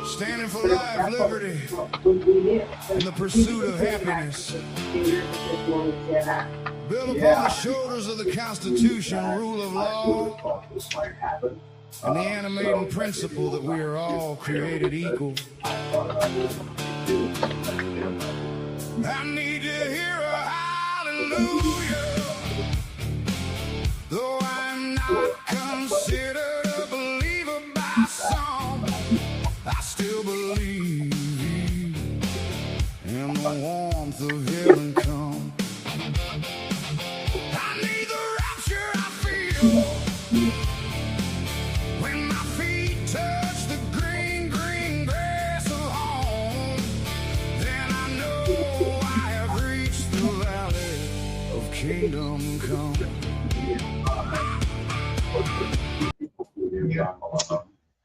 Standing for life, liberty, and the pursuit of happiness. Built upon the shoulders of the Constitution, rule of law, and the animating principle that we are all created equal. I need to hear a hallelujah, though I'm not considered a believer by some. I still believe in the warmth of heaven come. I need the rapture I feel when my feet touch the green, green grass of home. Then I know I have reached the valley of kingdom come.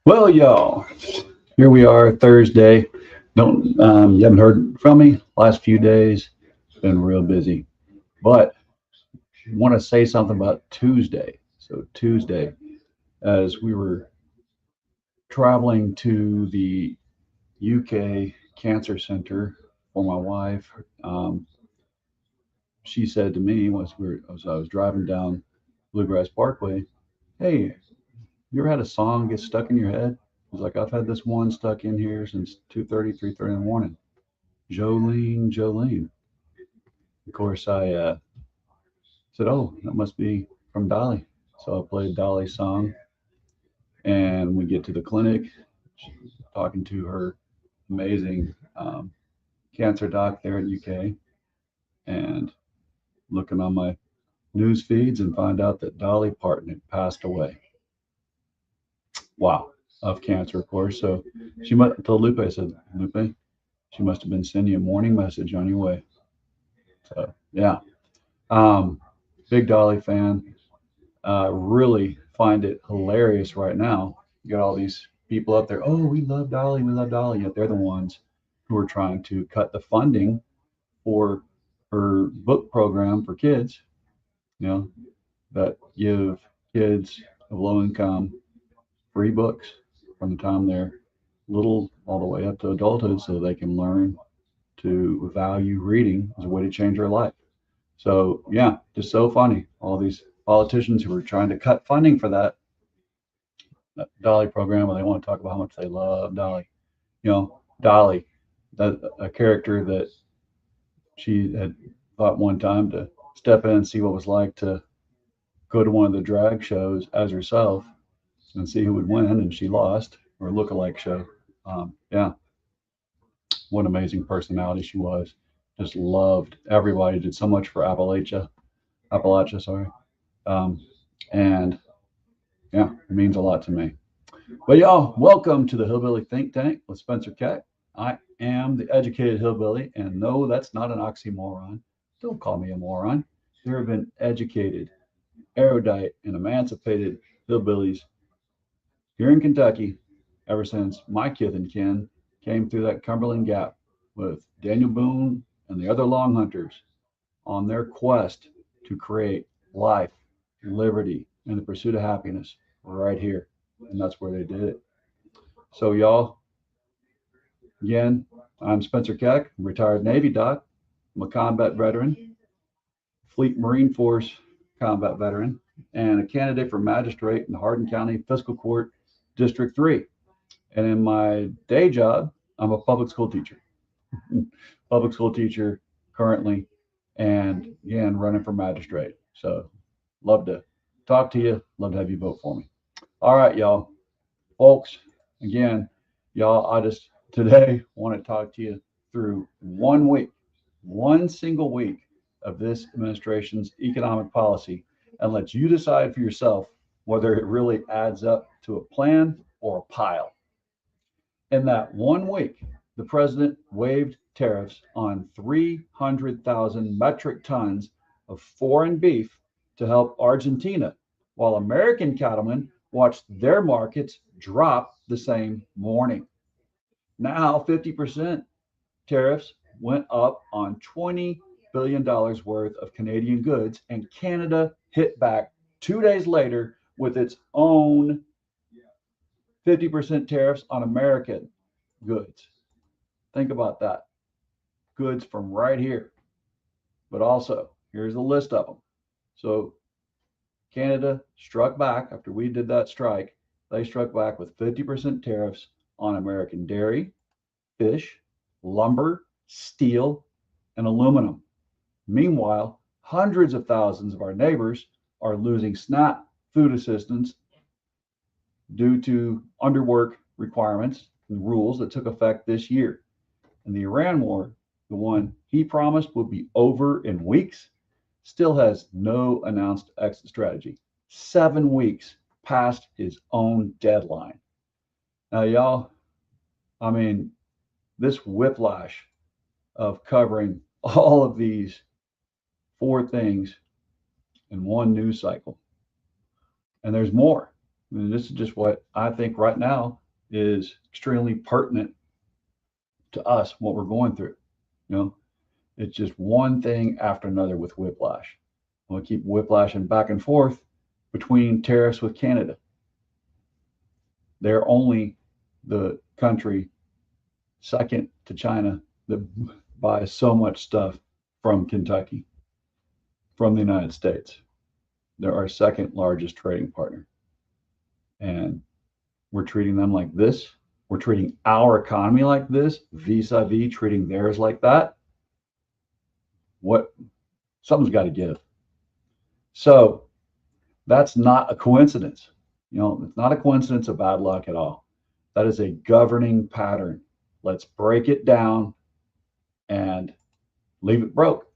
Well, y'all, here we are Thursday. You haven't heard from me last few days. It's been real busy, but I want to say something about Tuesday. So Tuesday, as we were traveling to the UK Cancer Center for my wife, she said to me as I was driving down Bluegrass Parkway, "Hey, you ever had a song get stuck in your head?" I was like, "I've had this one stuck in here since 2:30, 3:30 in the morning. Jolene, Jolene." Of course, I said, "Oh, that must be from Dolly." So I played Dolly's song, and we get to the clinic, talking to her amazing cancer doc there in UK, and looking on my news feeds and find out that Dolly Parton had passed away. Wow. Of cancer, of course. So she told Lupe, I said, "Lupe, she must have been sending you a morning message on your way." So yeah, big Dolly fan. Really find it hilarious right now. You got all these people up there, "Oh, we love Dolly, yet they're the ones who are trying to cut the funding for her book program for kids, that give kids of low income free books from the time they're little all the way up to adulthood, so they can learn to value reading as a way to change their life." So yeah, just so funny. All these politicians who are trying to cut funding for that Dolly program, and they want to talk about how much they love Dolly. Dolly, that a character that she had thought one time to step in and see what it was like to go to one of the drag shows as herself and see who would win, and she lost, or a lookalike show. Yeah, what an amazing personality she was. Just loved everybody. Did so much for Appalachia, sorry. And yeah, it means a lot to me. But y'all, welcome to the Hillbilly Think Tank with Spencer Keck. I am the educated hillbilly, and no, that's not an oxymoron. Don't call me a moron. There have been educated, erudite, and emancipated hillbillies here in Kentucky ever since my kith and kin came through that Cumberland Gap with Daniel Boone and the other Long Hunters on their quest to create life, liberty, and the pursuit of happiness right here. And that's where they did it. So y'all, again, I'm Spencer Keck, retired Navy doc. I'm a combat veteran, Fleet Marine Force combat veteran, and a candidate for magistrate in Hardin County Fiscal Court, District 3. And in my day job, I'm a public school teacher. Public school teacher currently, and again, running for magistrate. So love to talk to you. Love to have you vote for me. All right, y'all. Folks, again, y'all, I just today want to talk to you through 1 week, one single week of this administration's economic policy, and let you decide for yourself whether it really adds up to a plan or a pile. In that 1 week, the president waived tariffs on 300,000 metric tons of foreign beef to help Argentina, while American cattlemen watched their markets drop the same morning. Now, 50% tariffs went up on $20 billion worth of Canadian goods, and Canada hit back 2 days later with its own 50% tariffs on American goods. Think about that. Goods from right here. But also, here's a list of them. So Canada struck back after we did that strike. They struck back with 50% tariffs on American dairy, fish, lumber, steel, and aluminum. Meanwhile, hundreds of thousands of our neighbors are losing SNAP food assistance due to underwork requirements and rules that took effect this year. And the Iran war, the one he promised would be over in weeks, still has no announced exit strategy. 7 weeks past his own deadline. Now, y'all, I mean, this whiplash of covering all of these 4 things in one news cycle. And there's more. I mean, this is just what I think right now is extremely pertinent to us, what we're going through. You know, it's just one thing after another with whiplash. We'll keep whiplashing back and forth between tariffs with Canada. They're only the country second to China that buys so much stuff from Kentucky, from the United States. They're our second largest trading partner. And we're treating them like this. We're treating our economy like this, vis-a-vis treating theirs like that. Something's got to give. So that's not a coincidence. You know, it's not a coincidence of bad luck at all. That is a governing pattern. Let's break it down and leave it broke.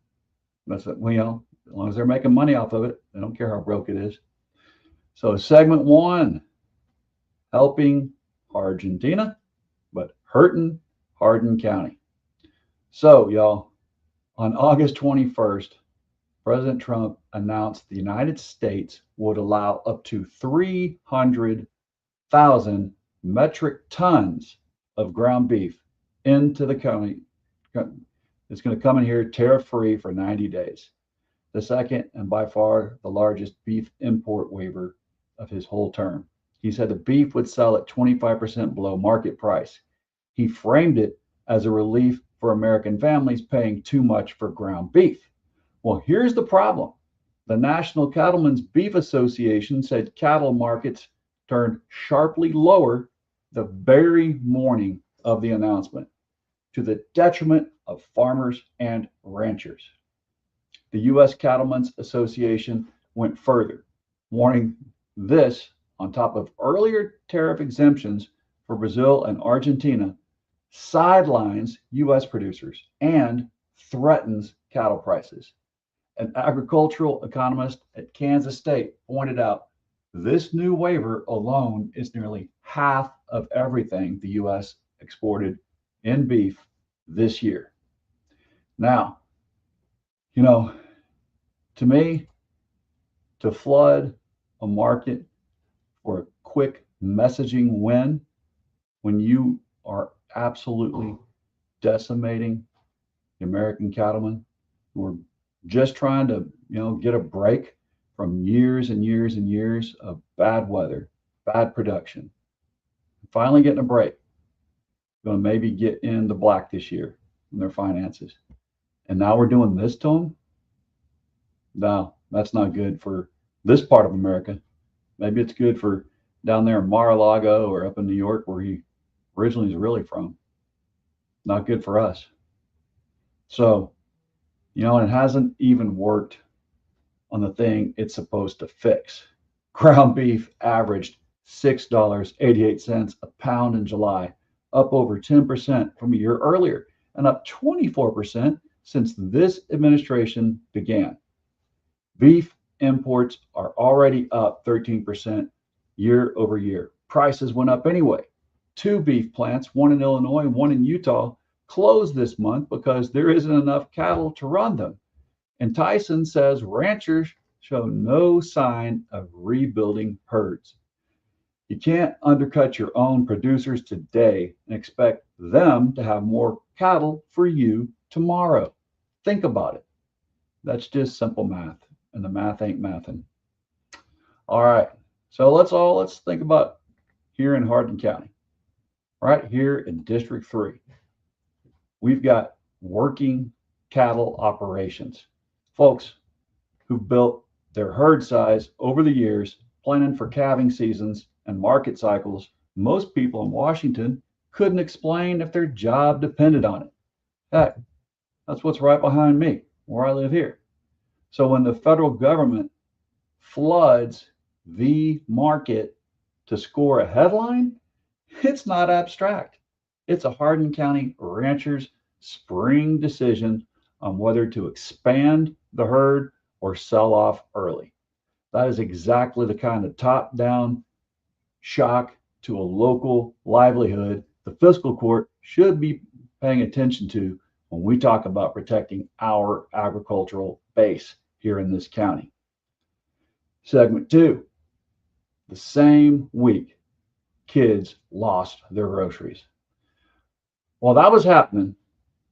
That's what, you know, as long as they're making money off of it, they don't care how broke it is. So segment 1, helping Argentina, but hurting Hardin County. So, y'all, on August 21st, President Trump announced the United States would allow up to 300,000 metric tons of ground beef into the county. It's going to come in here tariff-free for 90 days. The second and by far the largest beef import waiver of his whole term. He said the beef would sell at 25% below market price. He framed it as a relief for American families paying too much for ground beef. Well, here's the problem. The National Cattlemen's Beef Association said cattle markets turned sharply lower the very morning of the announcement, to the detriment of farmers and ranchers. The U.S. Cattlemen's Association went further, warning this, on top of earlier tariff exemptions for Brazil and Argentina, sidelines U.S. producers and threatens cattle prices. An agricultural economist at Kansas State pointed out this new waiver alone is nearly half of everything the U.S. exported in beef this year. Now, you know, to me, to flood a market for a quick messaging win when you are absolutely decimating the American cattlemen who are just trying to, you know, get a break from years and years and years of bad weather, bad production. Finally getting a break. Going to maybe get in the black this year in their finances. And now we're doing this to them? No, that's not good for this part of America. Maybe it's good for down there in Mar-a-Lago or up in New York where he originally is really from. Not good for us. So, you know, it hasn't even worked on the thing it's supposed to fix. Ground beef averaged $6.88 a pound in July, up over 10% from a year earlier, and up 24% since this administration began. Beef imports are already up 13% year over year. Prices went up anyway. 2 beef plants, one in Illinois and one in Utah, closed this month because there isn't enough cattle to run them. And Tyson says ranchers show no sign of rebuilding herds. You can't undercut your own producers today and expect them to have more cattle for you tomorrow. Think about it. That's just simple math, and the math ain't mathin'. All right, so let's think about here in Hardin County, right here in District 3. We've got working cattle operations, folks who built their herd size over the years, planning for calving seasons and market cycles. Most people in Washington couldn't explain if their job depended on it. Heck, that's what's right behind me, where I live here. So when the federal government floods the market to score a headline, it's not abstract. It's a Hardin County rancher's spring decision on whether to expand the herd or sell off early. That is exactly the kind of top-down shock to a local livelihood the fiscal court should be paying attention to when we talk about protecting our agricultural base here in this county. Segment 2, the same week, kids lost their groceries. While that was happening,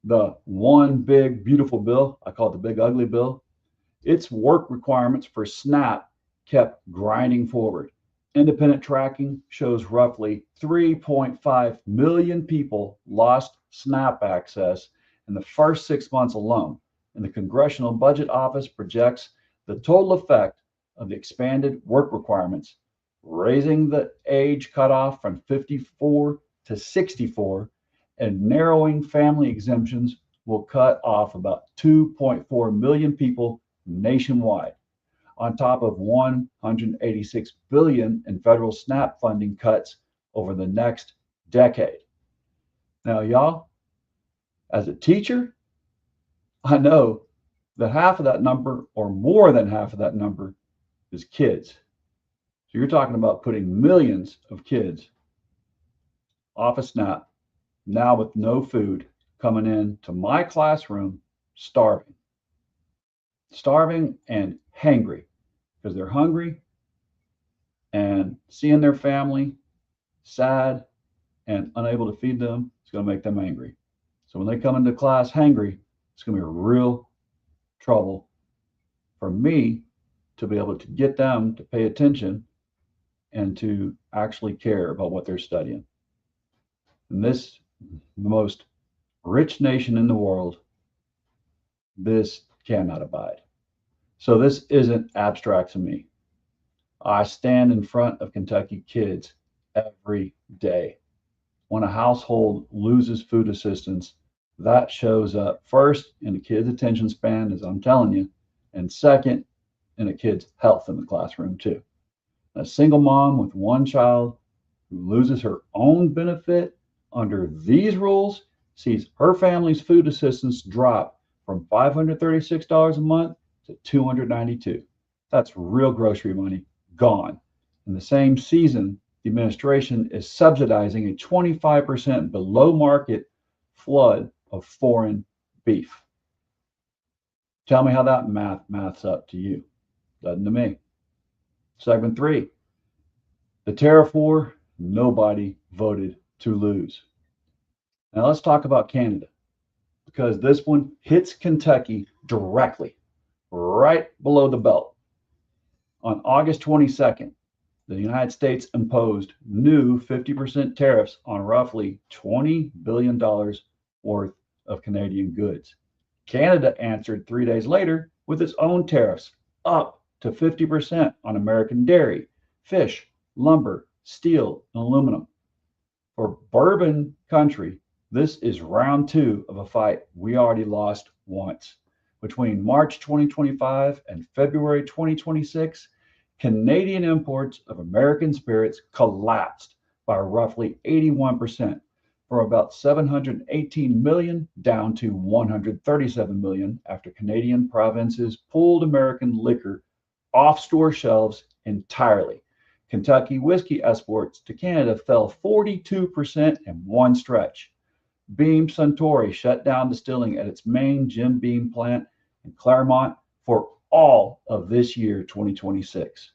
the one big beautiful bill, I call it the big ugly bill, its work requirements for SNAP kept grinding forward. Independent tracking shows roughly 3.5 million people lost SNAP access in the first 6 months alone, and the Congressional Budget Office projects the total effect of the expanded work requirements, raising the age cutoff from 54 to 64 and narrowing family exemptions will cut off about 2.4 million people nationwide, on top of $186 billion in federal SNAP funding cuts over the next decade. Now, y'all, as a teacher, I know that half of that number, or more than half of that number, is kids. So you're talking about putting millions of kids off of SNAP, now with no food, coming in to my classroom starving and hangry, because they're hungry and seeing their family sad and unable to feed them is going to make them angry. So when they come into class hangry, it's going to be a real trouble for me to be able to get them to pay attention and to actually care about what they're studying. And this, the most rich nation in the world, this cannot abide. So this isn't abstract to me. I stand in front of Kentucky kids every day. When a household loses food assistance, that shows up first in a kid's attention span, as I'm telling you, and second in a kid's health in the classroom too. A single mom with one child who loses her own benefit under these rules sees her family's food assistance drop from $536 a month to $292. That's real grocery money gone. In the same season, the administration is subsidizing a 25% below market flood of foreign beef. Tell me how that maths up to you. Doesn't to me. Segment 3, the tariff war nobody voted to lose. Now let's talk about Canada, because this one hits Kentucky directly, right below the belt. On August 22nd, the United States imposed new 50% tariffs on roughly $20 billion worth of Canadian goods. Canada answered 3 days later with its own tariffs, up to 50% on American dairy, fish, lumber, steel, and aluminum. For Bourbon country, this is round 2 of a fight we already lost once. Between March 2025 and February 2026, Canadian imports of American spirits collapsed by roughly 81%, from about 718 million down to 137 million after Canadian provinces pulled American liquor off store shelves entirely, Kentucky whiskey exports to Canada fell 42% in one stretch. Beam Suntory shut down distilling at its main Jim Beam plant in Claremont for all of this year, 2026.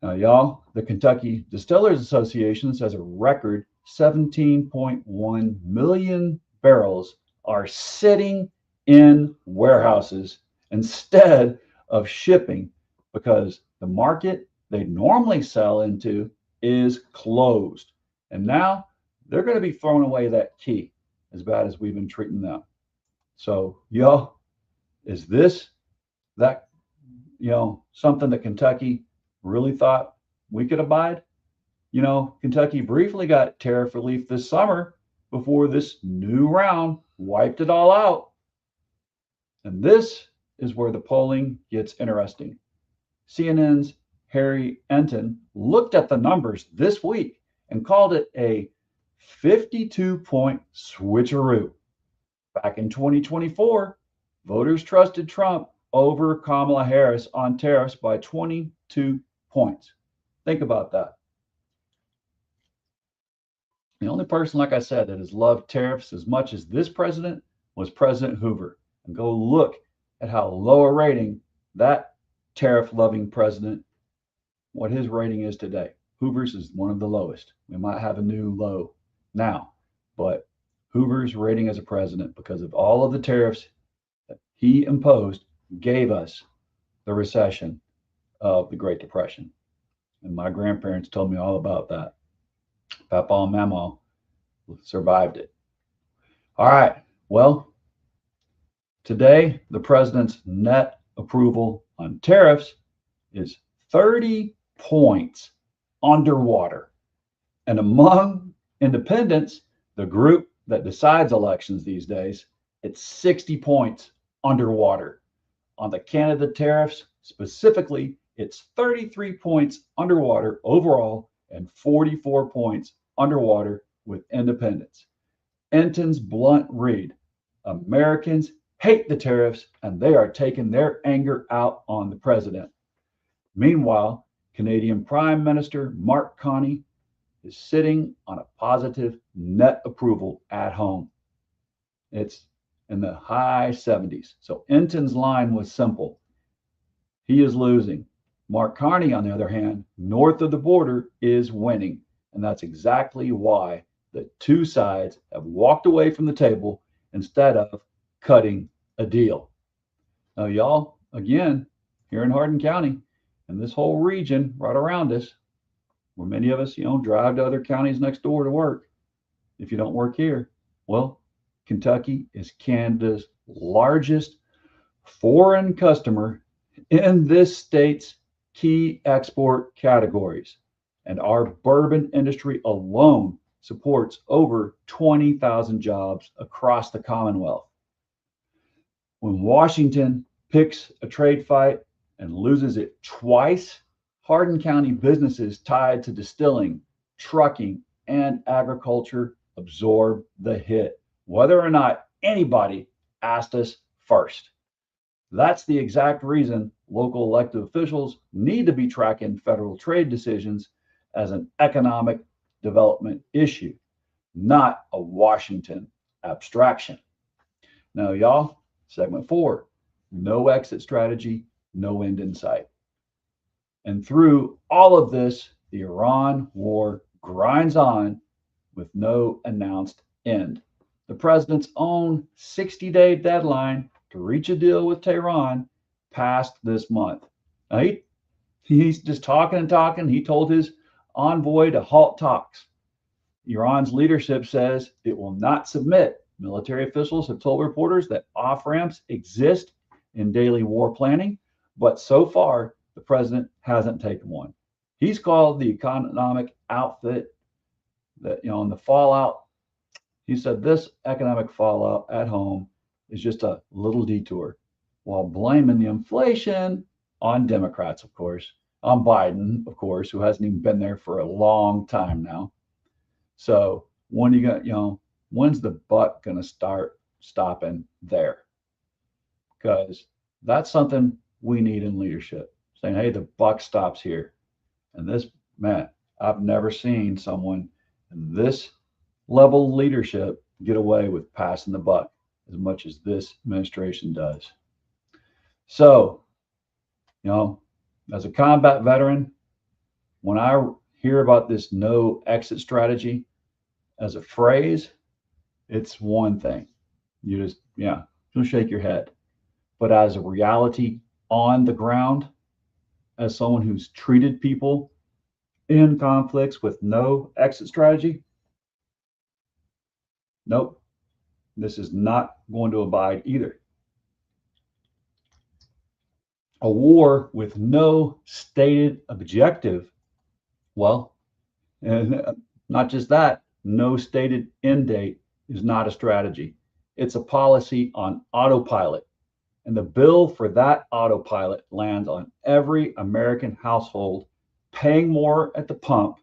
Now, y'all, the Kentucky Distillers Association says a record 17.1 million barrels are sitting in warehouses instead of shipping because the market they normally sell into is closed. And now they're going to be throwing away that key as bad as we've been treating them. So, y'all, is this that, something that Kentucky really thought we could abide? Kentucky briefly got tariff relief this summer before this new round wiped it all out. And this is where the polling gets interesting. CNN's Harry Enten looked at the numbers this week and called it a 52-point switcheroo. Back in 2024, voters trusted Trump over Kamala Harris on tariffs by 22 points. Think about that. The only person, like I said, that has loved tariffs as much as this president was President Hoover. And go look at how low a rating that tariff-loving president, what his rating is today. Hoover's is one of the lowest. We might have a new low now, but Hoover's rating as a president, because of all of the tariffs that he imposed, gave us the recession of the Great Depression. And my grandparents told me all about that. Papa and Mama survived it. All right. Well, today, the president's net approval on tariffs is 30 points underwater. And among independents, the group that decides elections these days, it's 60 points underwater. On the Canada tariffs specifically, it's 33 points underwater overall and 44 points underwater with independents. Enten's blunt read: Americans hate the tariffs and they are taking their anger out on the president. Meanwhile, Canadian Prime Minister Mark Carney is sitting on a positive net approval at home. It's in the high 70s. So Enten's line was simple. He is losing. Mark Carney, on the other hand, north of the border, is winning. And that's exactly why the two sides have walked away from the table instead of cutting a deal. Now, y'all, again, here in Hardin County and this whole region right around us, where many of us, drive to other counties next door to work. If you don't work here, well, Kentucky is Canada's largest foreign customer in this state's key export categories. And our bourbon industry alone supports over 20,000 jobs across the Commonwealth. When Washington picks a trade fight and loses it twice, Hardin County businesses tied to distilling, trucking, and agriculture absorb the hit, whether or not anybody asked us first. That's the exact reason local elected officials need to be tracking federal trade decisions as an economic development issue, not a Washington abstraction. Now, y'all, segment 4, no exit strategy, no end in sight. And through all of this, the Iran war grinds on with no announced end. The president's own 60-day deadline to reach a deal with Tehran passed this month. Now, he's just talking and talking. He told his envoy to halt talks. Iran's leadership says it will not submit. Military officials have told reporters that off-ramps exist in daily war planning, but so far, the president hasn't taken one. He's called the economic outfit that, in the fallout, he said this economic fallout at home is just a little detour, while blaming the inflation on Democrats, of course, on Biden, of course, who hasn't even been there for a long time now. So when you got, when's the buck going to start stopping there? Because that's something we need in leadership, saying, hey, the buck stops here. And this, man, I've never seen someone in this level of leadership get away with passing the buck as much as this administration does. So, as a combat veteran, when I hear about this no exit strategy as a phrase, it's one thing. You just, you'll shake your head. But as a reality on the ground, as someone who's treated people in conflicts with no exit strategy, nope, this is not going to abide either. A war with no stated objective, well, and not just that, no stated end date is not a strategy. It's a policy on autopilot. And the bill for that autopilot lands on every American household paying more at the pump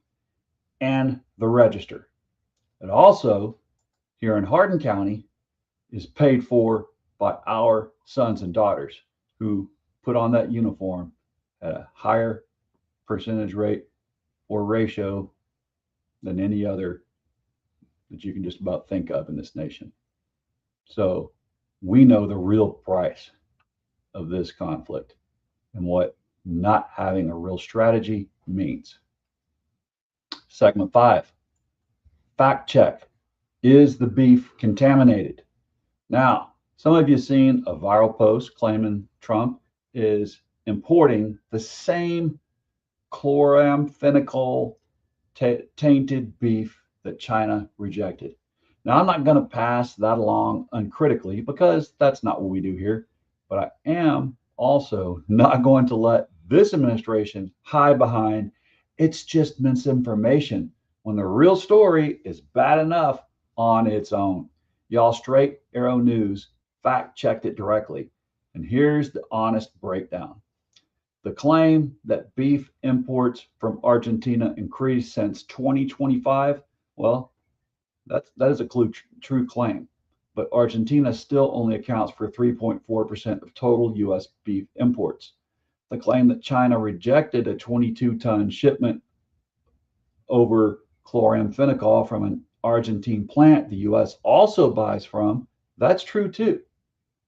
and the register. It also, here in Hardin County, is paid for by our sons and daughters who put on that uniform at a higher percentage rate or ratio than any other that you can just about think of in this nation. So we know the real price of this conflict and what not having a real strategy means. Segment 5, fact check. Is the beef contaminated? Now, some of you have seen a viral post claiming Trump is importing the same chloramphenicol tainted beef that China rejected. Now, I'm not going to pass that along uncritically because that's not what we do here, but I am also not going to let this administration hide behind it's just misinformation when the real story is bad enough on its own. Y'all, Straight Arrow News fact checked it directly. And here's the honest breakdown. The claim that beef imports from Argentina increased since 2025, well, that is a true claim. But Argentina still only accounts for 3.4% of total U.S. beef imports. The claim that China rejected a 22-ton shipment over chloramphenicol from an Argentine plant the U.S. also buys from, that's true too.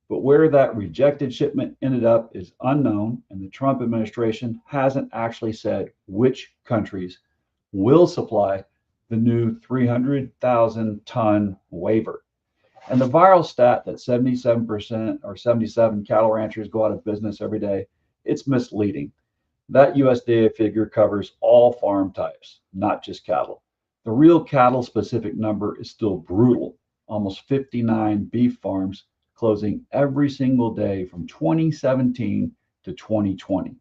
But where that rejected shipment ended up is unknown, and the Trump administration hasn't actually said which countries will supply the new 300,000 ton waiver. And the viral stat that 77% or 77 cattle ranchers go out of business every day, it's misleading. That USDA figure covers all farm types, not just cattle. The real cattle specific number is still brutal. Almost 59 beef farms closing every single day from 2017 to 2020.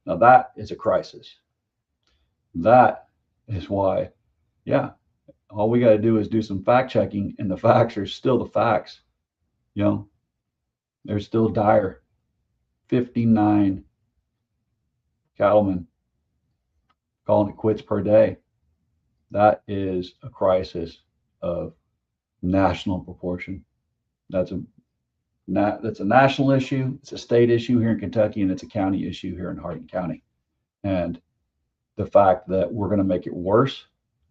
Now that is a crisis. That is why, all we got to do is do some fact checking, and the facts are still the facts. They're still dire. 59 cattlemen calling it quits per day. That is a crisis of national proportion. That's a national issue. It's a state issue here in Kentucky, and it's a county issue here in Hardin County. And the fact that we're going to make it worse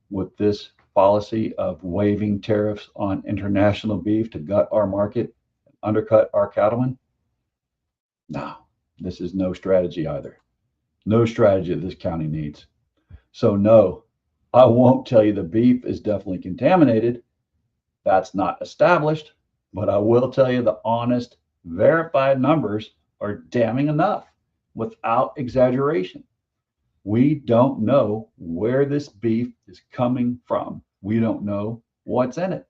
with this policy of waiving tariffs on international beef to gut our market, undercut our cattlemen. No, this is no strategy either. No strategy that this county needs. So no, I won't tell you the beef is definitely contaminated. That's not established, but I will tell you the honest, verified numbers are damning enough without exaggeration. We don't know where this beef is coming from. We don't know what's in it.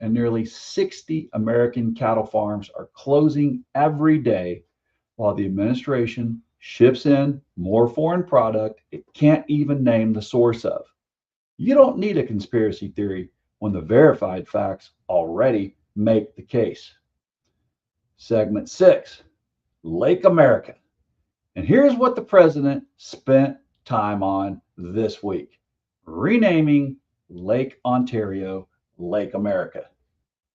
And nearly 60 American cattle farms are closing every day while the administration ships in more foreign product it can't even name the source of. You don't need a conspiracy theory when the verified facts already make the case. Segment 6, Lake America. And here's what the president spent time on this week: renaming Lake Ontario Lake America.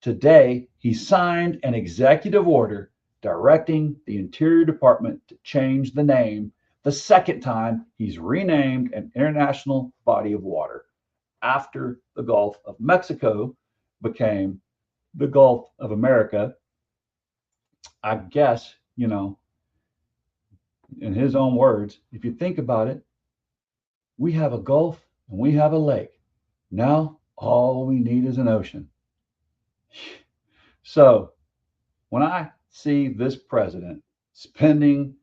Today, he signed an executive order directing the Interior Department to change the name the second time he's renamed an international body of water after the Gulf of Mexico became the Gulf of America. I guess, you know, in his own words, if you think about it, we have a Gulf and we have a lake. Now all we need is an ocean. So when I see this president spending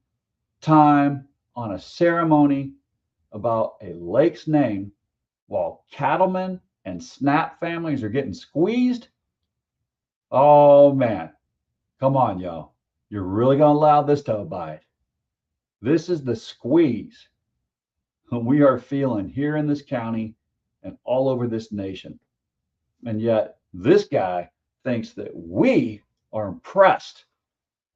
time on a ceremony about a lake's name while cattlemen and snap families are getting squeezed, oh man, come on, y'all. You're really going to allow this to abide. This is the squeeze we are feeling here in this county and all over this nation. And yet this guy thinks that we are impressed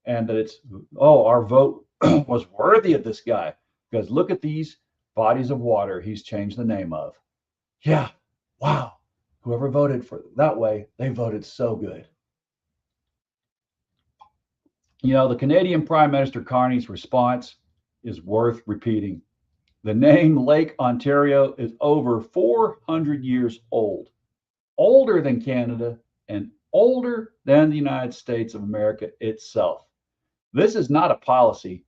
and that it's, oh, our vote was worthy of this guy, because look at these bodies of water he's changed the name of. Yeah, wow. Whoever voted for that way, they voted so good. You know, the Canadian Prime Minister Carney's response is worth repeating. The name Lake Ontario is over 400 years old, older than Canada and older than the United States of America itself. This is not a policy.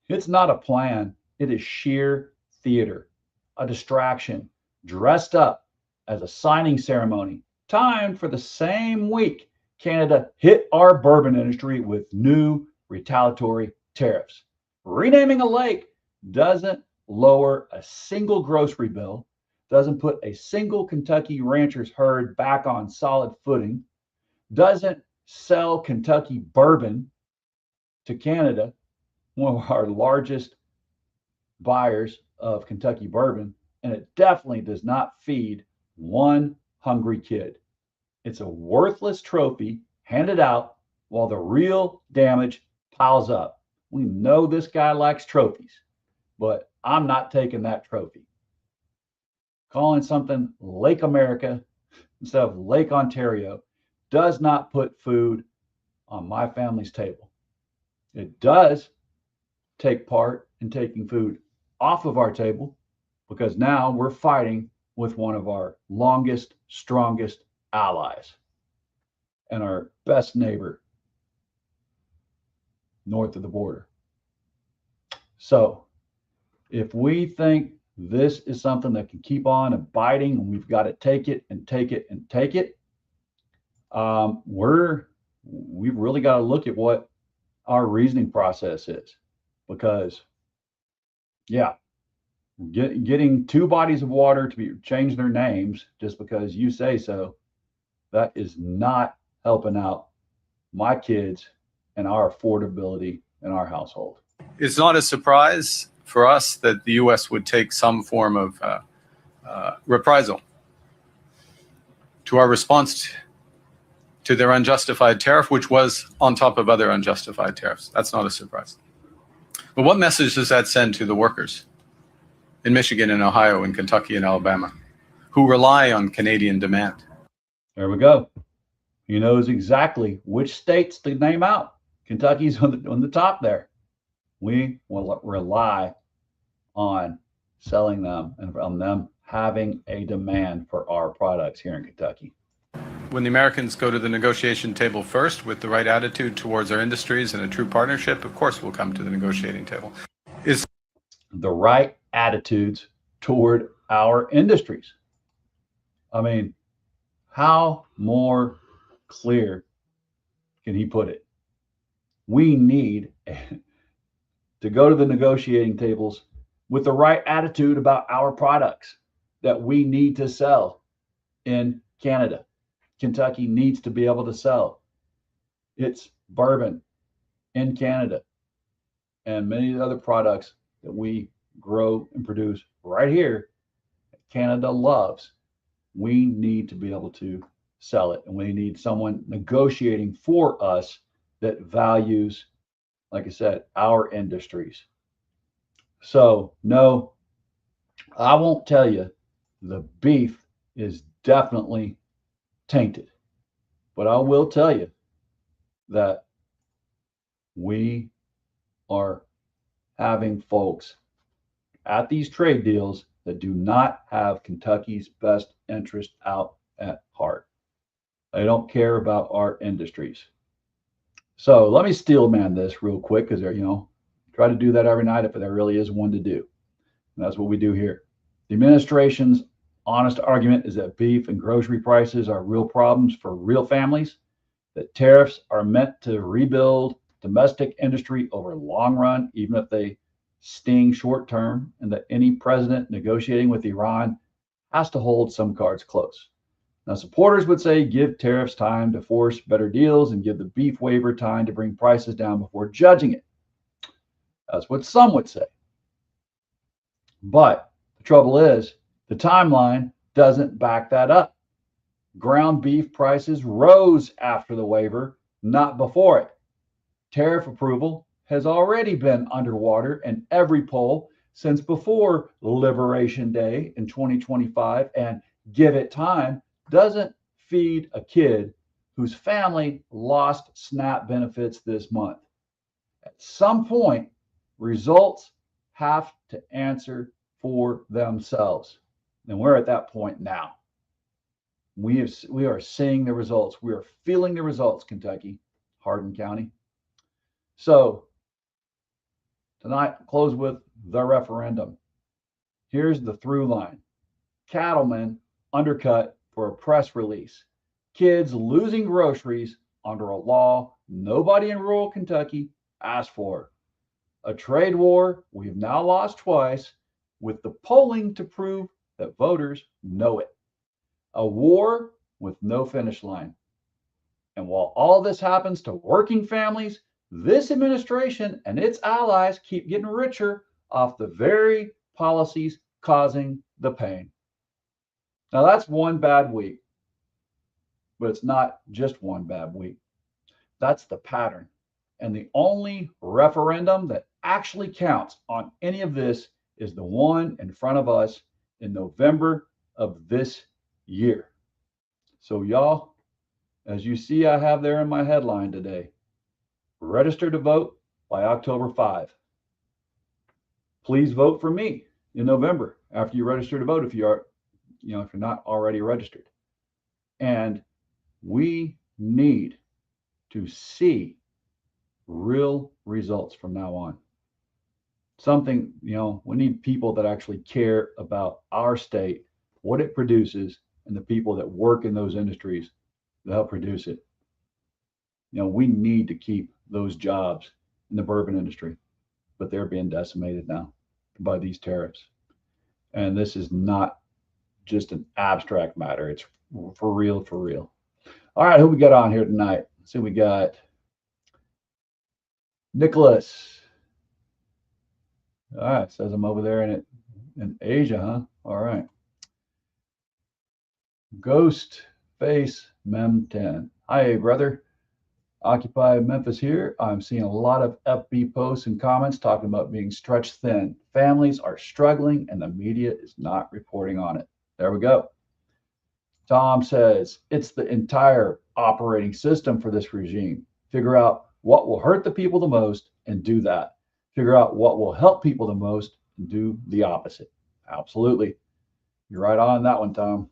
It's not a plan. It is sheer theater, a distraction, dressed up as a signing ceremony, timed for the same week Canada hit our bourbon industry with new retaliatory tariffs. Renaming a lake doesn't lower a single grocery bill, doesn't put a single Kentucky rancher's herd back on solid footing, doesn't sell Kentucky bourbon to Canada, one of our largest buyers of Kentucky bourbon, and it definitely does not feed one hungry kid. It's a worthless trophy handed out while the real damage piles up. We know this guy likes trophies, but I'm not taking that trophy. Calling something Lake America instead of Lake Ontario does not put food on my family's table. It does take part in taking food off of our table, because now we're fighting with one of our longest, strongest allies and our best neighbor north of the border. So if we think this is something that can keep on abiding and we've got to take it and take it and take it, we've really got to look at what our reasoning process is, because yeah, getting two bodies of water to change their names just because you say so, that is not helping out my kids and our affordability in our household. It's not a surprise for us that the U.S. would take some form of reprisal to our response to their unjustified tariff, which was on top of other unjustified tariffs. That's not a surprise. But what message does that send to the workers in Michigan and Ohio and Kentucky and Alabama who rely on Canadian demand? There we go. He knows exactly which states to name out. Kentucky's on the top there. We will rely on selling them and on them having a demand for our products here in Kentucky. When the Americans go to the negotiation table first with the right attitude towards our industries and a true partnership, of course we'll come to the negotiating table. Is the right attitudes toward our industries. I mean, how more clear can he put it? We need to go to the negotiating tables with the right attitude about our products that we need to sell in Canada. Kentucky needs to be able to sell its bourbon in Canada and many other products that we grow and produce right here. Canada loves. We need to be able to sell it, and we need someone negotiating for us that values, like I said, our industries. So no, I won't tell you the beef is definitely tainted, but I will tell you that we are having folks at these trade deals that do not have Kentucky's best interest out at heart. They don't care about our industries. So let me steel man this real quick, because try to do that every night if there really is one to do. And that's what we do here. The administration's honest argument is that beef and grocery prices are real problems for real families, that tariffs are meant to rebuild domestic industry over long run, even if they sting short term, and that any president negotiating with Iran has to hold some cards close. Now, supporters would say give tariffs time to force better deals and give the beef waiver time to bring prices down before judging it. That's what some would say. But the trouble is, the timeline doesn't back that up. Ground beef prices rose after the waiver, not before it. Tariff approval has already been underwater in every poll since before Liberation Day in 2025, and give it time doesn't feed a kid whose family lost SNAP benefits this month. At some point, results have to answer for themselves. And we're at that point now. We are seeing the results. We are feeling the results, Kentucky, Hardin County. So tonight, close with the referendum. Here's the through line. Cattlemen undercut for a press release. Kids losing groceries under a law nobody in rural Kentucky asked for. A trade war we've now lost twice, with the polling to prove that voters know it. A war with no finish line. And while all this happens to working families, this administration and its allies keep getting richer off the very policies causing the pain. Now, that's one bad week, but it's not just one bad week. That's the pattern. And the only referendum that actually counts on any of this is the one in front of us in November of this year. So y'all, as you see, I have there in my headline today, register to vote by October 5. Please vote for me in November after you register to vote if you are, if you're not already registered. And we need to see real results from now on. Something, we need people that actually care about our state, what it produces, and the people that work in those industries that help produce it. We need to keep those jobs in the bourbon industry, but they're being decimated now by these tariffs. And this is not just an abstract matter. It's for real, for real. All right, who we got on here tonight? Let's see, we got Nicholas. All right, says I'm over there in Asia, huh? All right. Ghost Face Mem 10. Hi, brother. Occupy Memphis here. I'm seeing a lot of FB posts and comments talking about being stretched thin. Families are struggling and the media is not reporting on it. There we go. Tom says it's the entire operating system for this regime. Figure out what will hurt the people the most and do that. Figure out what will help people the most and do the opposite. Absolutely. You're right on that one, Tom.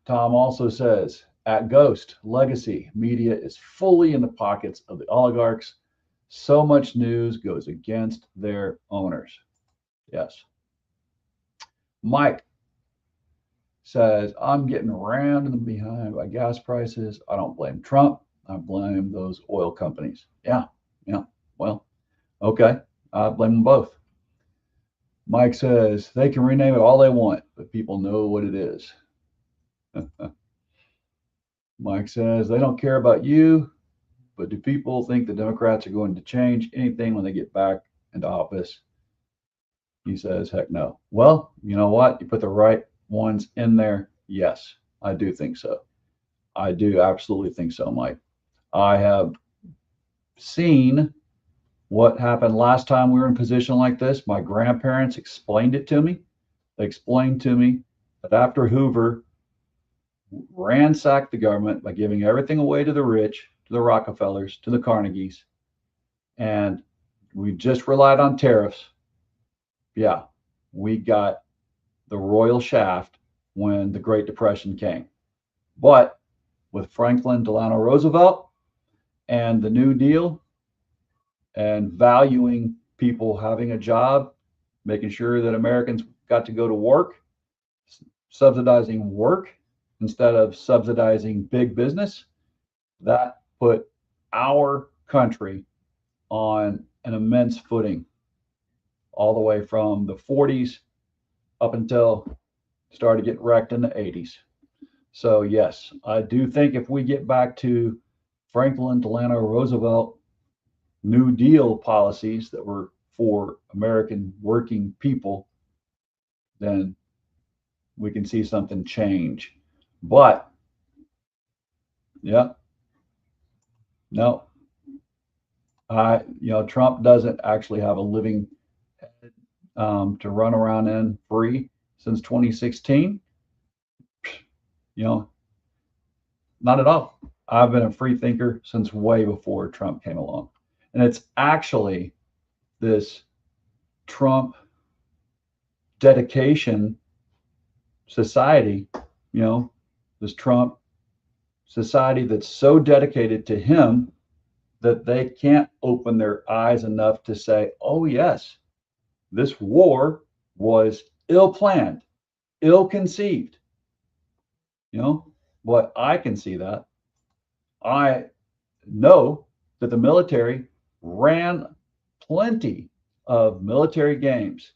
Tom also says, at Ghost, legacy media is fully in the pockets of the oligarchs. So much news goes against their owners. Yes. Mike says, I'm getting rammed in the behind by gas prices. I don't blame Trump. I blame those oil companies. Yeah. Well, okay. I blame them both. Mike says, they can rename it all they want, but people know what it is. Mike says, they don't care about you, but do people think the Democrats are going to change anything when they get back into office? He says, heck no. Well, you know what? You put the right ones in there. Yes, I do think so. I do absolutely think so, Mike. I have seen what happened last time we were in a position like this. My grandparents explained it to me. They explained to me that after Hoover ransacked the government by giving everything away to the rich, to the Rockefellers, to the Carnegies, and we just relied on tariffs. Yeah, we got the royal shaft when the Great Depression came. But with Franklin Delano Roosevelt and the New Deal and valuing people having a job, making sure that Americans got to go to work, subsidizing work instead of subsidizing big business, that put our country on an immense footing all the way from the 40s up until started getting wrecked in the 80s. So yes, I do think if we get back to Franklin Delano Roosevelt New Deal policies that were for American working people, then we can see something change. But yeah, no, Trump doesn't actually have a living head to run around in free since 2016. Not at all. I've been a free thinker since way before Trump came along. And it's actually this Trump dedication society, this Trump society that's so dedicated to him that they can't open their eyes enough to say, oh, yes, this war was ill-planned, ill-conceived. But I can see that. I know that the military ran plenty of military games.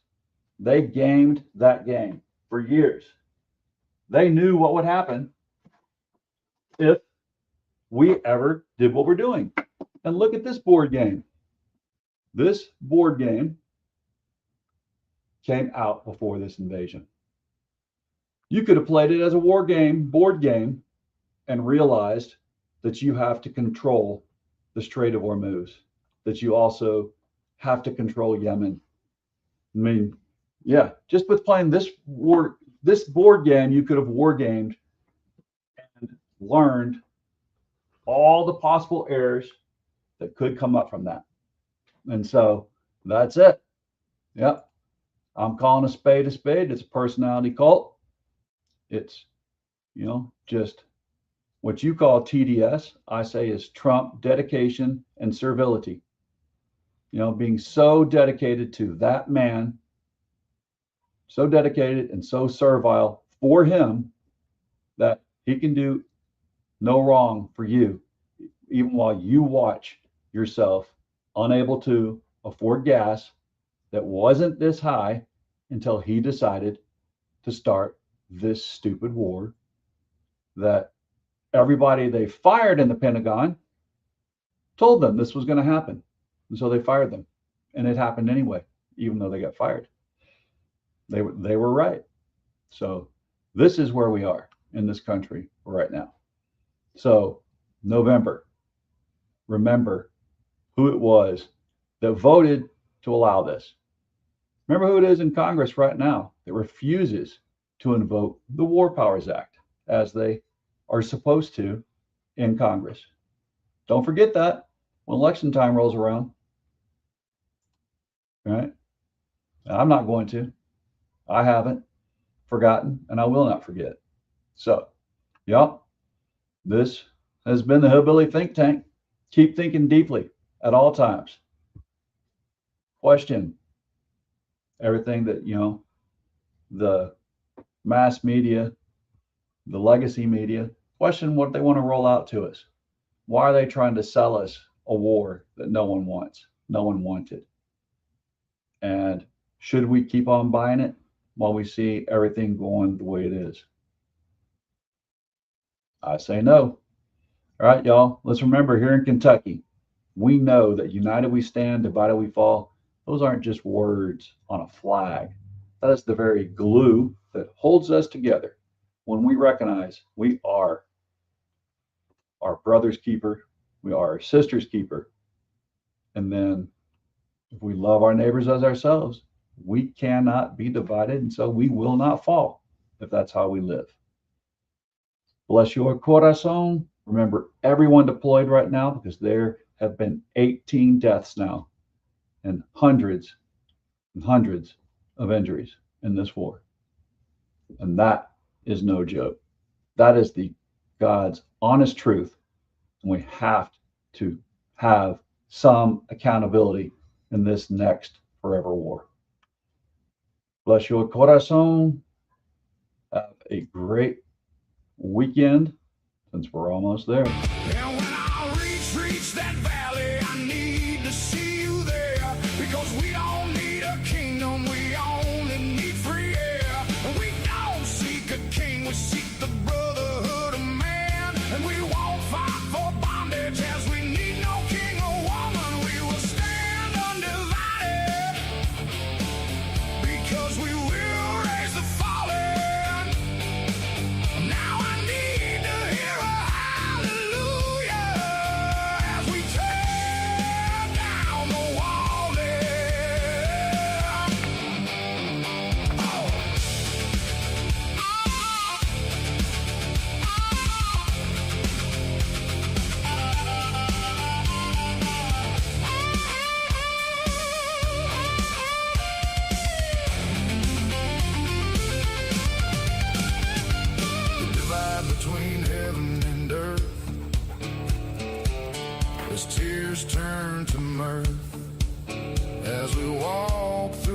They gamed that game for years. They knew what would happen if we ever did what we're doing. And look at this board game. This board game came out before this invasion. You could have played it as a war game, board game, and realized that you have to control the Strait of Hormuz, that you also have to control Yemen. I mean, yeah, just with playing this board game, you could have war gamed and learned all the possible errors that could come up from that. And so that's it. Yep. I'm calling a spade a spade. It's a personality cult. It's, just what you call TDS, I say is Trump dedication and servility. Being so dedicated to that man, so dedicated and so servile for him that he can do no wrong for you, even while you watch yourself unable to afford gas that wasn't this high until he decided to start this stupid war that everybody they fired in the Pentagon told them this was going to happen. And so they fired them. And it happened anyway, even though they got fired. They were right. So this is where we are in this country right now. So November, remember who it was that voted to allow this. Remember who it is in Congress right now that refuses to invoke the War Powers Act as they are supposed to in Congress. Don't forget that when election time rolls around. Right? I'm not going to. I haven't forgotten, and I will not forget. So, yep, this has been the Hillbilly Think Tank. Keep thinking deeply at all times. Question everything that, the mass media, the legacy media, question what they want to roll out to us. Why are they trying to sell us a war that no one wants, no one wanted? And should we keep on buying it while we see everything going the way it is? I say no. All right, y'all, let's remember here in Kentucky, we know that united we stand, divided we fall. Those aren't just words on a flag. That is the very glue that holds us together when we recognize we are our brother's keeper, we are our sister's keeper. And then if we love our neighbors as ourselves, we cannot be divided, and so we will not fall if that's how we live. Bless your corazon. Remember everyone deployed right now, because there have been 18 deaths now and hundreds of injuries. in this war. And that is no joke. That is the God's honest truth. And we have to have some accountability in this next forever war. Bless your corazón. Have a great weekend, since we're almost there. And when I reach that valley, I need to see you there. Because we don't need a kingdom, we only need free air. And we don't seek a king, we seek the brotherhood of man. And we won't fight for bondage, as we need no king or woman. We will stand undivided, because we will raise the fallen. Now I need to hear a hallelujah as we tear down the wall there. Oh. The divide between heaven and earth, as tears turn to mirth, as we walk through